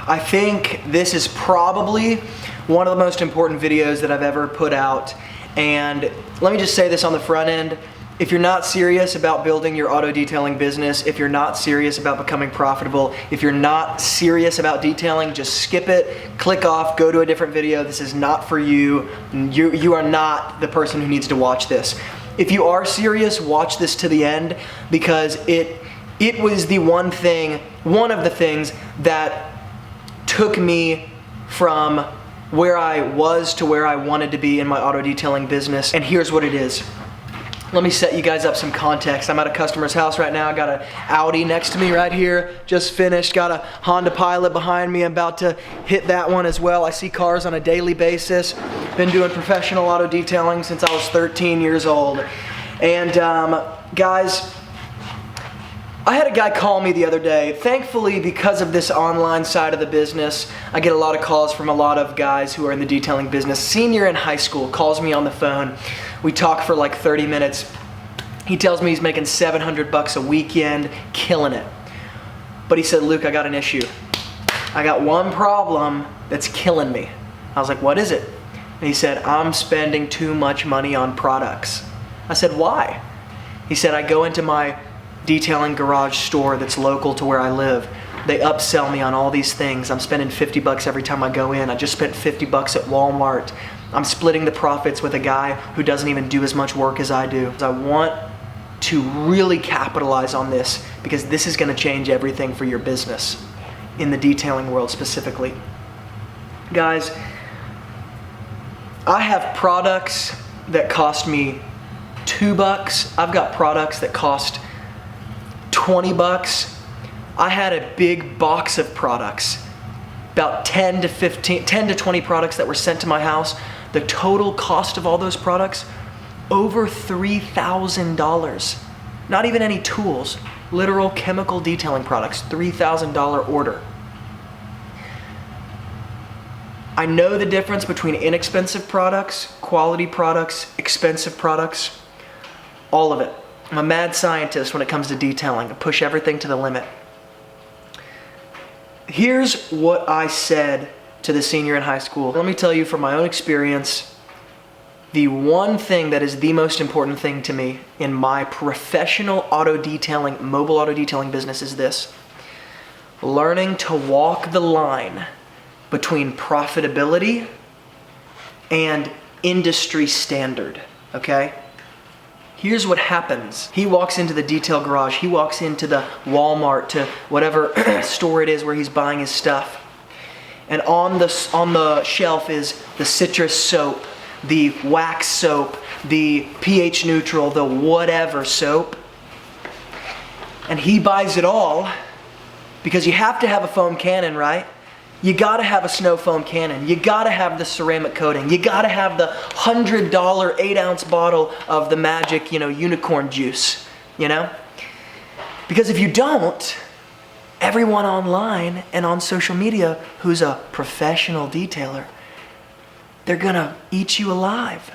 I think this is probably one of the most important videos that I've ever put out. And let me just say this on the front end. If you're not serious about building your auto detailing business, if you're not serious about becoming profitable, if you're not serious about detailing, just skip it, click off, go to a different video. This is not for you. You are not the person who needs to watch this. If you are serious, watch this to the end, because it was the one of the things that took me from where I was to where I wanted to be in my auto detailing business. And here's what it is. Let me set you guys up some context. I'm at a customer's house right now. I got an Audi next to me right here, just finished. Got a Honda Pilot behind me. I'm about to hit that one as well. I see cars on a daily basis. Been doing professional auto detailing since I was 13 years old. And guys, I had a guy call me the other day. Thankfully, because of this online side of the business, I get a lot of calls from a lot of guys who are in the detailing business. Senior in high school calls me on the phone. We talk for like 30 minutes. He tells me he's making $700 a weekend, killing it. But he said, Luke, I got an issue. I got one problem that's killing me. I was like, what is it? And he said, I'm spending too much money on products. I said, why? He said, I go into my detailing garage store that's local to where I live. They upsell me on all these things. I'm spending $50 every time I go in. I just spent $50 at Walmart. I'm splitting the profits with a guy who doesn't even do as much work as I do. I want to really capitalize on this, because this is going to change everything for your business in the detailing world specifically. Guys, I have products that cost me $2. I've got products that cost $20. I had a big box of products, about 10 to 20 products that were sent to my house. The total cost of all those products, over $3,000. Not even any tools, literal chemical detailing products, $3,000 order. I know the difference between inexpensive products, quality products, expensive products, all of it. I'm a mad scientist when it comes to detailing. I push everything to the limit. Here's what I said to the senior in high school. Let me tell you from my own experience, the one thing that is the most important thing to me in my professional auto detailing, mobile auto detailing business is this: learning to walk the line between profitability and industry standard, okay? Here's what happens. He walks into the detail garage, he walks into the Walmart, to whatever store it is where he's buying his stuff. And on the shelf is the citrus soap, the wax soap, the pH neutral, the whatever soap. And he buys it all because you have to have a foam cannon, right? You gotta have a snow foam cannon. You gotta have the ceramic coating. You gotta have the $100 8-ounce bottle of the magic, unicorn juice, Because if you don't, everyone online and on social media who's a professional detailer, they're gonna eat you alive.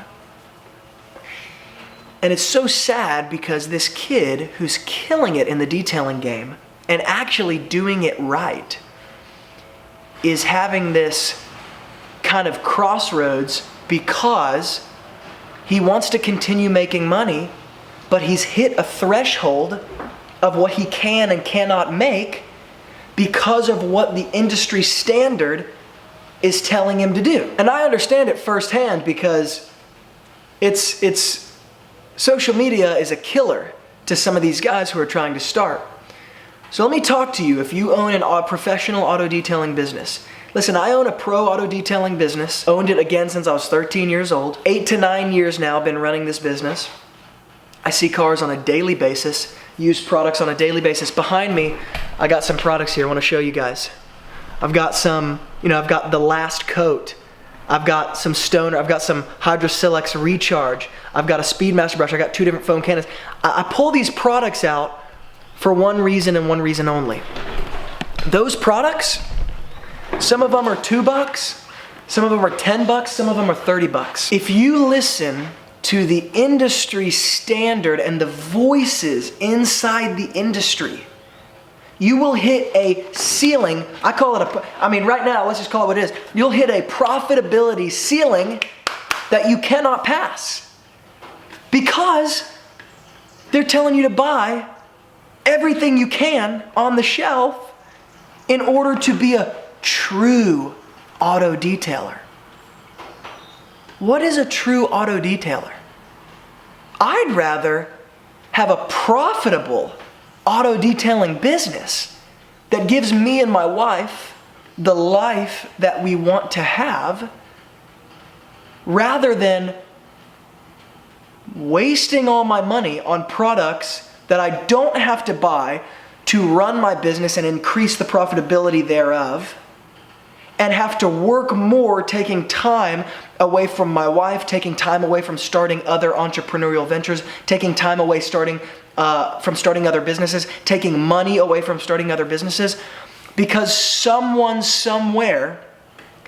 And it's so sad, because this kid who's killing it in the detailing game and actually doing it right is having this kind of crossroads, because he wants to continue making money, but he's hit a threshold of what he can and cannot make because of what the industry standard is telling him to do. And I understand it firsthand, because it's social media is a killer to some of these guys who are trying to start. So let me talk to you if you own a professional auto detailing business. Listen, I own a pro auto detailing business. Owned it again since I was 13 years old. 8 to 9 years now, been running this business. I see cars on a daily basis, use products on a daily basis. Behind me, I got some products here I want to show you guys. I've got some, I've got the Last Coat. I've got some Stoner. I've got some Hydrosilex Recharge. I've got a Speedmaster brush. I got 2 different foam cannons. I pull these products out for one reason and one reason only. Those products, some of them are $2, some of them are $10, some of them are $30. If you listen to the industry standard and the voices inside the industry, you will hit a ceiling. Right now, let's just call it what it is. You'll hit a profitability ceiling that you cannot pass because they're telling you to buy everything you can on the shelf in order to be a true auto detailer. What is a true auto detailer? I'd rather have a profitable auto detailing business that gives me and my wife the life that we want to have, rather than wasting all my money on products that I don't have to buy to run my business and increase the profitability thereof, and have to work more, taking time away from my wife, taking time away from starting other entrepreneurial ventures, taking time away from starting other businesses, taking money away from starting other businesses, because someone somewhere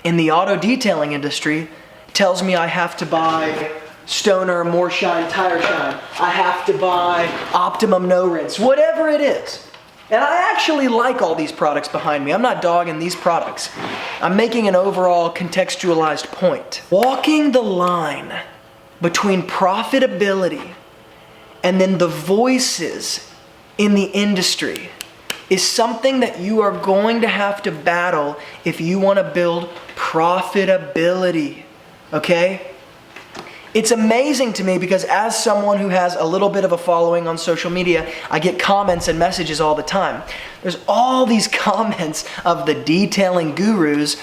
in the auto detailing industry tells me I have to buy Stoner More Shine Tire Shine, I have to buy Optimum No Rinse, whatever it is. And I actually like all these products behind me. I'm not dogging these products. I'm making an overall contextualized point. Walking the line between profitability and then the voices in the industry is something that you are going to have to battle if you want to build profitability, okay? It's amazing to me because as someone who has a little bit of a following on social media, I get comments and messages all the time. There's all these comments of the detailing gurus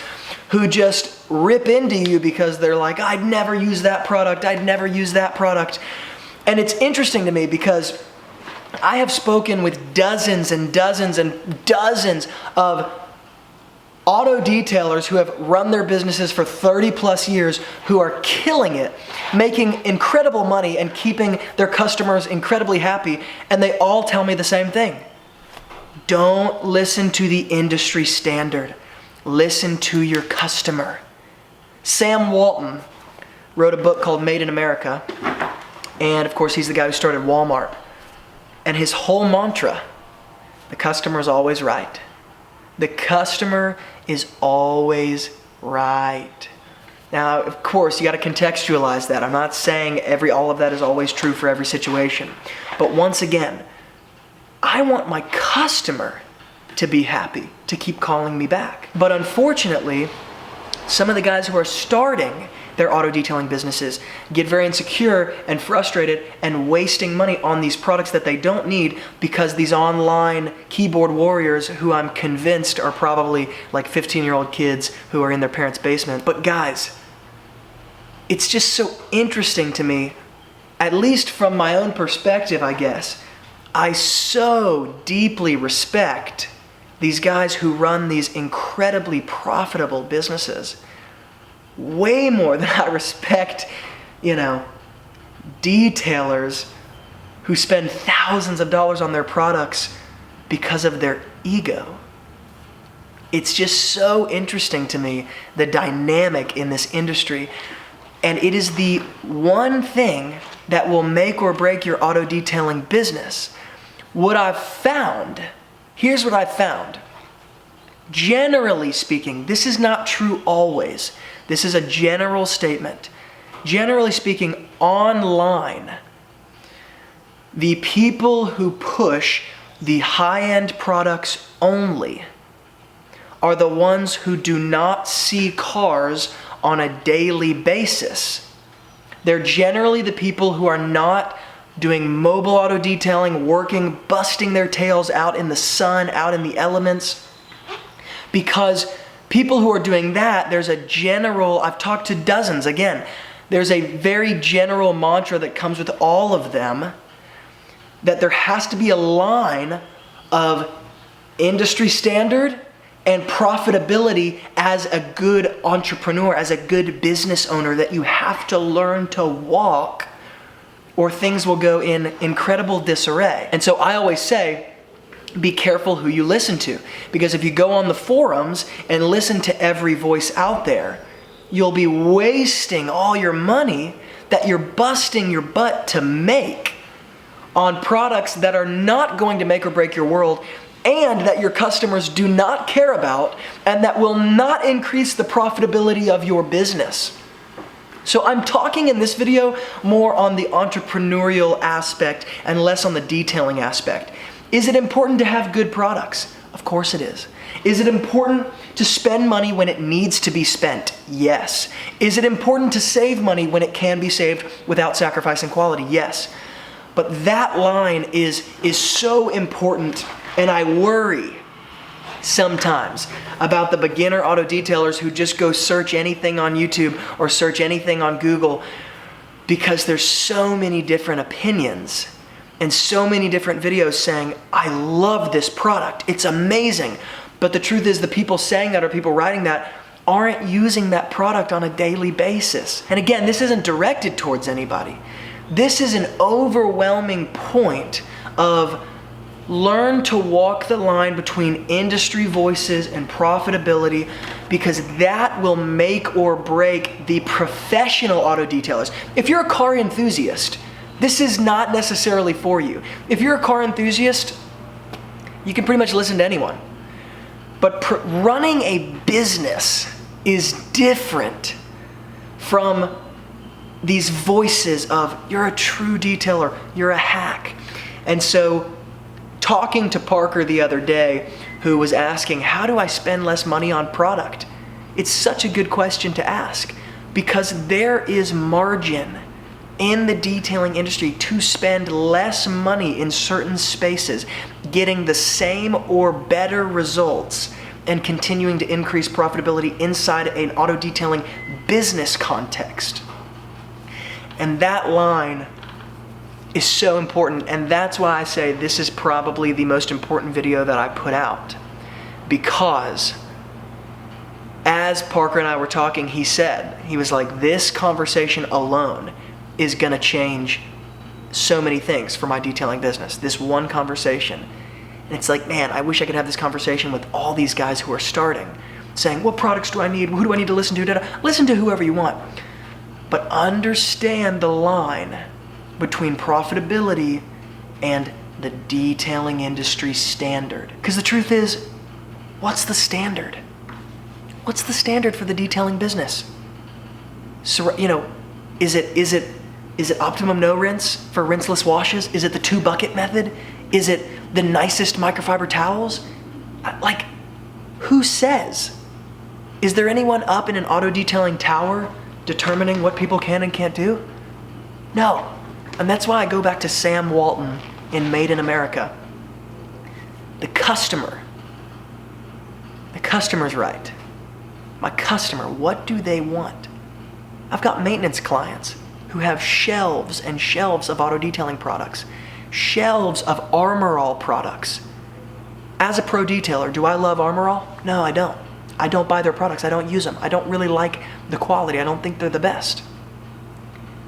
who just rip into you because they're like, I'd never use that product, I'd never use that product. And it's interesting to me because I have spoken with dozens and dozens and dozens of auto detailers who have run their businesses for 30 plus years, who are killing it, making incredible money and keeping their customers incredibly happy. And they all tell me the same thing. Don't listen to the industry standard. Listen to your customer. Sam Walton wrote a book called Made in America. And of course, he's the guy who started Walmart. And his whole mantra, the customer is always right. The customer is always right. Now, of course, you got to contextualize that. I'm not saying all of that is always true for every situation. But once again, I want my customer to be happy, to keep calling me back. But unfortunately, some of the guys who are starting their auto detailing businesses get very insecure and frustrated and wasting money on these products that they don't need because these online keyboard warriors, who I'm convinced are probably like 15-year-old kids who are in their parents' basement. But guys, it's just so interesting to me, at least from my own perspective, I guess. I so deeply respect these guys who run these incredibly profitable businesses. Way more than I respect, detailers who spend thousands of dollars on their products because of their ego. It's just so interesting to me, the dynamic in this industry. And it is the one thing that will make or break your auto detailing business. Here's what I've found. Generally speaking, this is not true always. This is a general statement. Generally speaking, online, the people who push the high-end products only are the ones who do not see cars on a daily basis. They're generally the people who are not doing mobile auto detailing, working, busting their tails out in the sun, out in the elements. Because people who are doing that, I've talked to dozens, again, there's a very general mantra that comes with all of them, that there has to be a line of industry standard and profitability as a good entrepreneur, as a good business owner, that you have to learn to walk or things will go in incredible disarray. And so I always say, be careful who you listen to, because if you go on the forums and listen to every voice out there, you'll be wasting all your money that you're busting your butt to make on products that are not going to make or break your world and that your customers do not care about, and that will not increase the profitability of your business. So I'm talking in this video more on the entrepreneurial aspect and less on the detailing aspect. Is it important to have good products? Of course it is. Is it important to spend money when it needs to be spent? Yes. Is it important to save money when it can be saved without sacrificing quality? Yes. But that line is so important, and I worry sometimes about the beginner auto detailers who just go search anything on YouTube or search anything on Google, because there's so many different opinions and so many different videos saying, I love this product, it's amazing. But the truth is, the people saying that or people writing that aren't using that product on a daily basis. And again, this isn't directed towards anybody. This is an overwhelming point of learn to walk the line between industry voices and profitability, because that will make or break the professional auto detailers. If you're a car enthusiast, this is not necessarily for you. If you're a car enthusiast, you can pretty much listen to anyone. But running a business is different from these voices of, you're a true detailer, you're a hack. And so, talking to Parker the other day, who was asking, how do I spend less money on product? It's such a good question to ask, because there is margin in the detailing industry to spend less money in certain spaces, getting the same or better results and continuing to increase profitability inside an auto detailing business context. And that line is so important, and that's why I say this is probably the most important video that I put out, because as Parker and I were talking, he said, he was like, this conversation alone is gonna change so many things for my detailing business, this one conversation. And it's like, man, I wish I could have this conversation with all these guys who are starting, saying, what products do I need? Who do I need to listen to? Listen to whoever you want. But understand the line between profitability and the detailing industry standard. Because the truth is, what's the standard? What's the standard for the detailing business? So, is it optimum no rinse for rinseless washes? Is it the 2-bucket method? Is it the nicest microfiber towels? Like, who says? Is there anyone up in an auto detailing tower determining what people can and can't do? No. And that's why I go back to Sam Walton in Made in America. The customer's right. My customer, what do they want? I've got maintenance clients who have shelves and shelves of auto detailing products, shelves of Armor All products. As a pro detailer, do I love Armor All? No, I don't. I don't buy their products. I don't use them. I don't really like the quality. I don't think they're the best.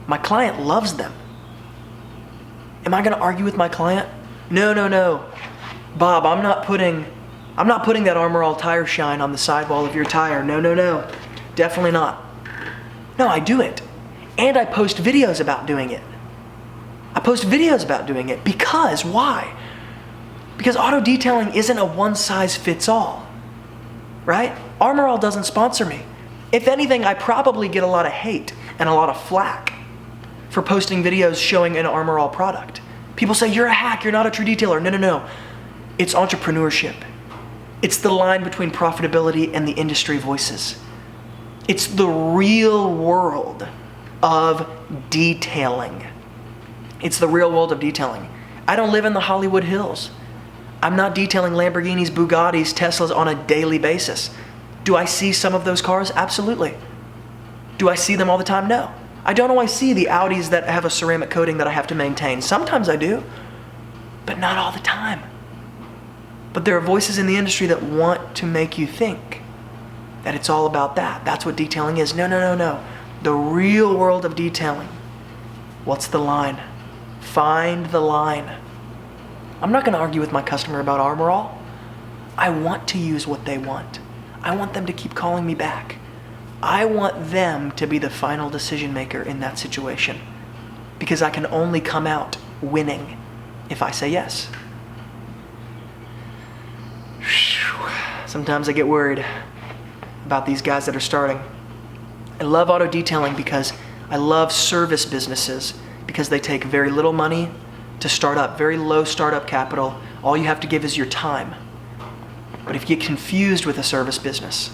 My client loves them. Am I going to argue with my client? No. Bob, I'm not putting that Armor All tire shine on the sidewall of your tire. No. Definitely not. No, I do it. And I post videos about doing it. Because, why? Because auto detailing isn't a one-size-fits-all, right? Armor All doesn't sponsor me. If anything, I probably get a lot of hate and a lot of flack for posting videos showing an Armor All product. People say, you're a hack, you're not a true detailer. No. It's entrepreneurship. It's the line between profitability and the industry voices. It's the real world of detailing. I don't live in the Hollywood Hills. I'm not detailing Lamborghinis, Bugattis, Teslas on a daily basis. Do I see some of those cars? Absolutely. Do I see them all the time? No. I don't always see the Audis that have a ceramic coating that I have to maintain. Sometimes I do, but not all the time. But there are voices in the industry that want to make you think that it's all about that. That's what detailing is. No. The real world of detailing. What's the line? Find the line. I'm not going to argue with my customer about Armor All. I want to use what they want. I want them to keep calling me back. I want them to be the final decision maker in that situation, because I can only come out winning if I say yes. Sometimes I get worried about these guys that are starting. I love auto detailing because I love service businesses because they take very little money to start up, very low startup capital. All you have to give is your time. But if you get confused with a service business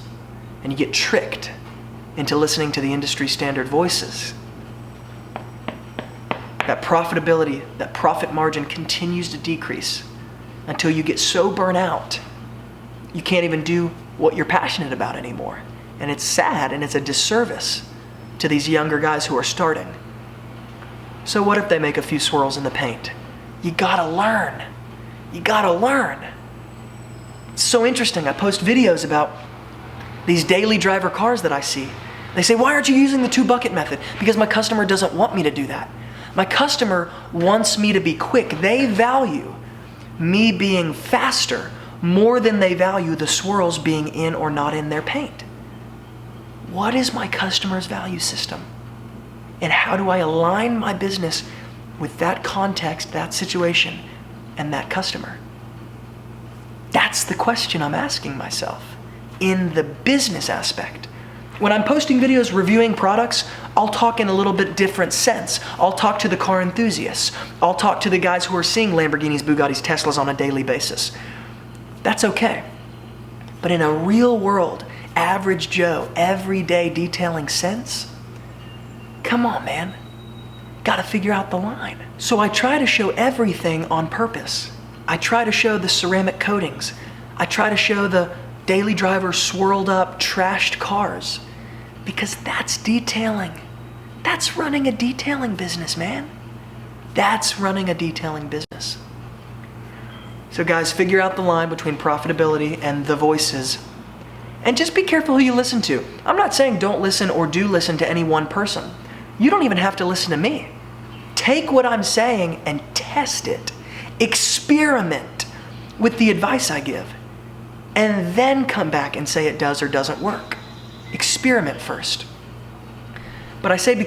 and you get tricked into listening to the industry standard voices, that profitability, that profit margin continues to decrease until you get so burnt out, you can't even do what you're passionate about anymore. And it's sad and it's a disservice to these younger guys who are starting. So what if they make a few swirls in the paint? You gotta learn. You gotta learn. It's so interesting. I post videos about these daily driver cars that I see. They say, why aren't you using the 2-bucket method? Because my customer doesn't want me to do that. My customer wants me to be quick. They value me being faster more than they value the swirls being in or not in their paint. What is my customer's value system? And how do I align my business with that context, that situation, and that customer? That's the question I'm asking myself in the business aspect. When I'm posting videos reviewing products, I'll talk in a little bit different sense. I'll talk to the car enthusiasts. I'll talk to the guys who are seeing Lamborghinis, Bugattis, Teslas on a daily basis. That's okay. But in a real world, average Joe, everyday detailing sense, come on, man. Gotta figure out the line. So I try to show everything on purpose. I try to show the ceramic coatings. I try to show the daily driver swirled up, trashed cars. Because that's detailing. That's running a detailing business, man. That's running a detailing business. So guys, figure out the line between profitability and the voices. And just be careful who you listen to. I'm not saying don't listen or do listen to any one person. You don't even have to listen to me. Take what I'm saying and test it. Experiment with the advice I give. And then come back and say it does or doesn't work. Experiment first. But I say be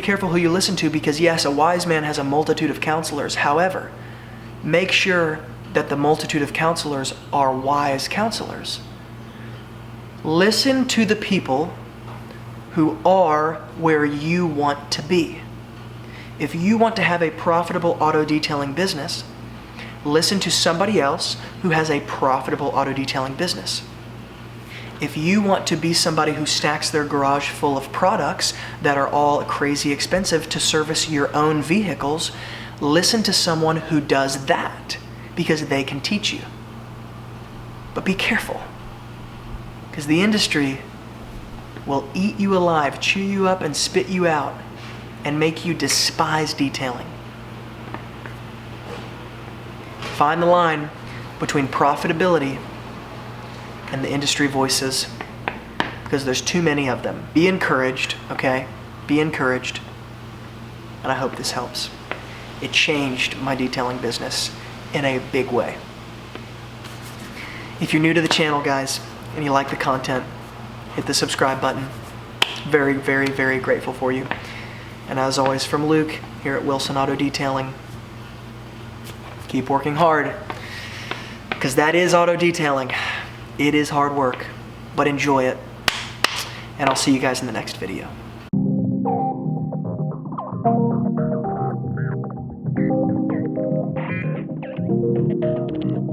careful who you listen to because yes, a wise man has a multitude of counselors. However, make sure that the multitude of counselors are wise counselors. Listen to the people who are where you want to be. If you want to have a profitable auto detailing business, listen to somebody else who has a profitable auto detailing business. If you want to be somebody who stacks their garage full of products that are all crazy expensive to service your own vehicles, listen to someone who does that because they can teach you. But be careful, because the industry will eat you alive, chew you up and spit you out and make you despise detailing. Find the line between profitability and the industry voices because there's too many of them. Be encouraged, okay? Be encouraged. And I hope this helps. It changed my detailing business in a big way. If you're new to the channel, guys, and you like the content, hit the subscribe button. Very, very, very grateful for you. And as always, from Luke here at Wilson Auto Detailing, keep working hard, because that is auto detailing. It is hard work, but enjoy it. And I'll see you guys in the next video.